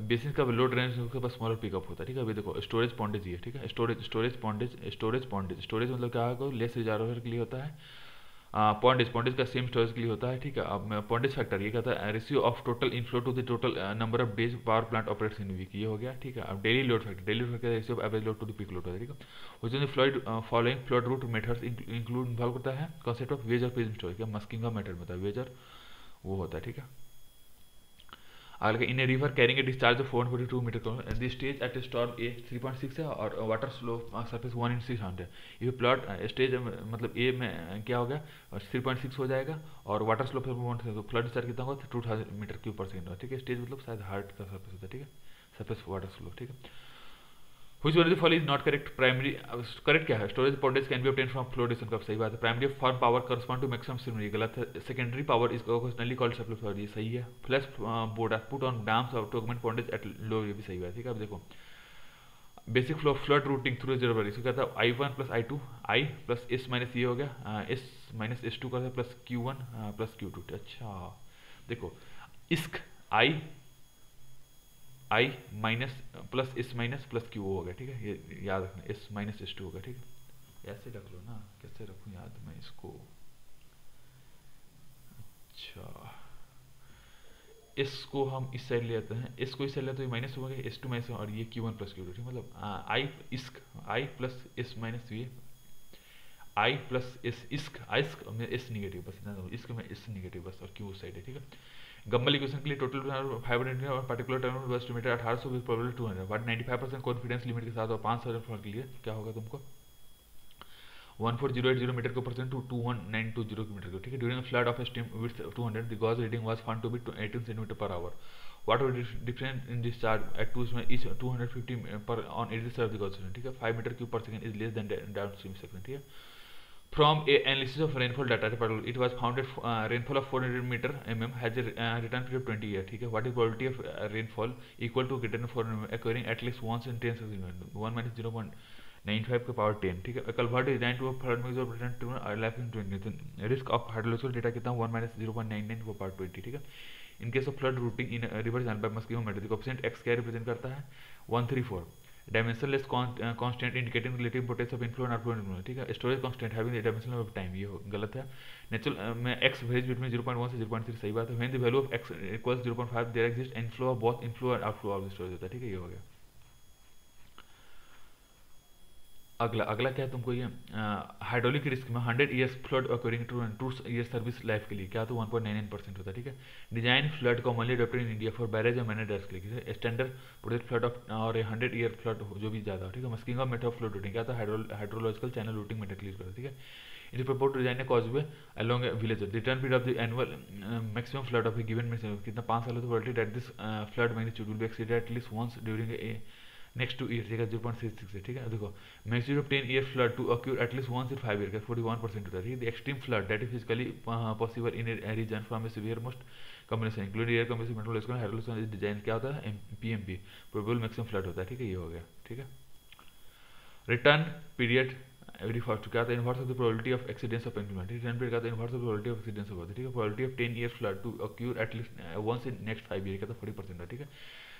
बेसिन का लो ड्रेनेज के पास स्मॉलर पिकअप होता है, ठीक है। अभी देखो स्टोरेज पॉन्डेज ये, ठीक है। स्टोरेज मतलब क्या है? लेस रिजर्वर के लिए होता है। पॉन्डेज का सेम स्टोरेज के लिए होता है, ठीक है। अब पॉन्डेज फैक्टर ये कहता है ratio of total inflow to the total number of days power plant operates in week, ये हो गया, ठीक है। अब daily load factor ratio of average load to the peak load होता है, ठीक है। Which of the flood following flood route methods include involve करता है कॉन्सेप्ट ऑफ वेज और प्रिज्म स्टोरेज, क्या मस्किंग का मेथड होता है, वेज और वो होता है, ठीक है। अगला in a river carrying a discharge of 442 metre the stage at storm a 3.6 है और वाटर स्लो सरफेस 1 इन 600 है। ये प्लॉट स्टेज मतलब ए में क्या हो गया 3.6 हो जाएगा और वाटर स्लो तो फ्लड डिस्चार्ज कितना होगा 2000 मीटर क्यूब पर सेकेंड, ठीक है। स्टेज मतलब शायद हार्ट का सरफेस होता है, ठीक है। सरफेस वाटर स्लो, ठीक है। Which one of the following is not correct? Primary correct क्या है? Storage pondage can be obtain from flow distance, कब सही बात है। Primary form power correspond to maximum stream, ये गलत है। Secondary power is occasionally called supply power, ये सही है। Flashboard put on dams of to augment pondage at low, ये भी सही है, ठीक है। अब देखो basic flow flood routing through reservoir, इसको कहता है I1 plus I2, I plus S minus ये हो गया S माइनस S2 का प्लस Q1 प्लस Q2, अच्छा देखो इस्क I minus plus S minus plus Q हो गया, ठीक है। ये याद रखना S माइनस S2 होगा, ठीक है। ऐसे रख लो ना, कैसे रखूँ याद मैं इसको, अच्छा S को हम इस साइड ले आते हैं, S को इस साइड ले तो ये माइनस हो गया S2 माइनस और ये Q1 प्लस Q2, ठीक मतलब I Ishq I plus S minus ये I प्लस S इस्क में S निगेटिव बस इतना, इस्क में S निगेटिव बस और Q उस साइड है, ठीक है। गम्बल इक्वेशन के लिए टोटल 500 और पर्टिकुलर टर्म में estimated 1800 with probability 200, but 95% confidence limit के साथ और 5,000 फॉर के लिए क्या होगा तुमको 14080 मीटर के परसेंट टू 21920 मीटर को, ठीक है। During flood of stream with 200 the gauge reading was found to be 18 centimetre per hour. What were difference in discharge at 2 इसमें इच 250 पर ऑन 80 सर्व द गॉज, ठीक है। 5 metre cube per second is less than downstream section, ठीक है। From a analysis of rainfall data, it was found that rainfall of 400 meter mm has a return period of 20 years, ठीक है। What is probability of rainfall equal to greater than 400 mm occurring at least once in 10 seconds, 1 minus 0.95 के power 10, ठीक है। Culvert design to flood में जो return to life in 20, risk of hydrological data कितना 1 minus 0.99 के power 20, ठीक है। In case of flood routing in river channel by मस्कियो मेथड, कोएफिशिएंट x क्या रिप्रेजेंट करता है 134, dimensionless constant indicating relative importance of inflow and outflow, ठीक है। Storage constant having the dimension of time, ये गलत है। नेचुरल में x वेज बिटवीन 0.1 से 0.3 सही बात है। When the value of x equals 0.5 there exist inflow of both inflow and outflow of the storage होता है, ठीक है। ये हो गया। अगला क्या है तुमको ये हाइड्रोलिक रिस्क में 100 years flood according to 2 years service life के लिए क्या तो 1.99% होता है, ठीक है। Design flood commonly adopted in India for barrage और मैनर डैम्स के लिए स्टैंडर्ड प्रोजेक्ट फ्लड ऑफ और 100 ईयर फ्लड जो भी ज़्यादा हो, ठीक है। Muskingum of method of flood routing क्या था hydrological channel routing method clear करता है, ठीक है। It is propose to design a causeway along a village, return period of the annual maximum flood of a given में कितना 5 साल तो probability that this flood magnitude will be exceeded at least once during a next 2 year, ठीक है। 0.66 है, ठीक है। देखो magnitude of 10 year flood to occur at least once in 5 year का 41% होता है, ठीक है। The extreme flood that is physically possible in a region from a severe most combination including air combination meteorological hydrological design क्या होता है PMP probable maximum flood होता है, ठीक है। ये हो गया, ठीक है। रिटर्न पीरियड एवरी फर्स्ट क्या था inverse of the probability of exceedance of implement, return period क्या था inverse of probability of exceedance of, ठीक है। Probability of 10 year flood to occur at least once in next 5 year का था 40% है, ठीक है।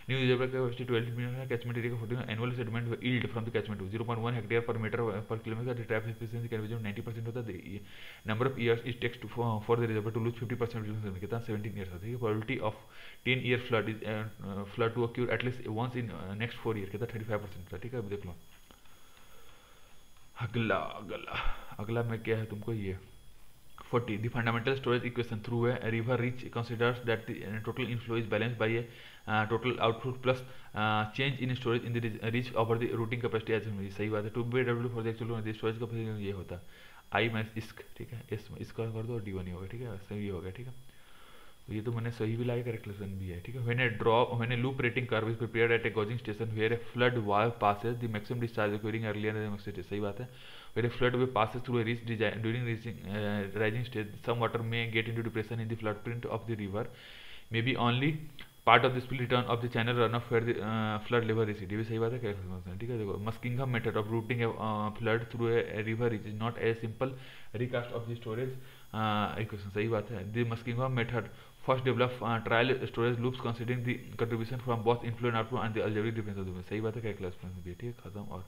New usable capacity 12 million catchment area का 14 annual settlement yield from the catchment 0.1 hectare पर मीटर पर kilometre, the trap efficiency can be 90% होता है। Number of years is takes for the reservoir to lose 50% कितना 17 ईयर्स होता है, probability of 10 year flood is flood to occur at least once in next 4 year कितना 35% होता है, ठीक है। अब देख लो अगला में क्या है तुमको ये 40 the fundamental storage equation through a river reach considers that the total inflow is balanced by a total outflow plus change in storage in the reach over the routing capacity as सही बात है। 2BW for the actual storage capacity ये होता है I minus इसक, ठीक है। इसका कर दो D1 ही होगा, ठीक है। सही हो गया, ठीक है। ये तो मैंने सही भी लाया, करेक्शन भी है, ठीक है। when a loop rating curve is prepared at a gauging station where a flood wave passes the maximum discharge occurring earlier than the maximum, सही बात है। where a flood wave passes through a ridge during rising stage some water may get into depression in the floodprint of the river may be only part of the spill return of the channel runoff where the flood level recede, ये भी सही बात है, ठीक है। देखो Muskingum method of routing flood through a river is not a simple recast of the storage equation, सही बात है। The Muskingum method first develop trial storage loops considering the contribution from both inflow and outflow and the algebraic difference of the, सही बात है। क्या class में भी, ठीक है। खत्म। और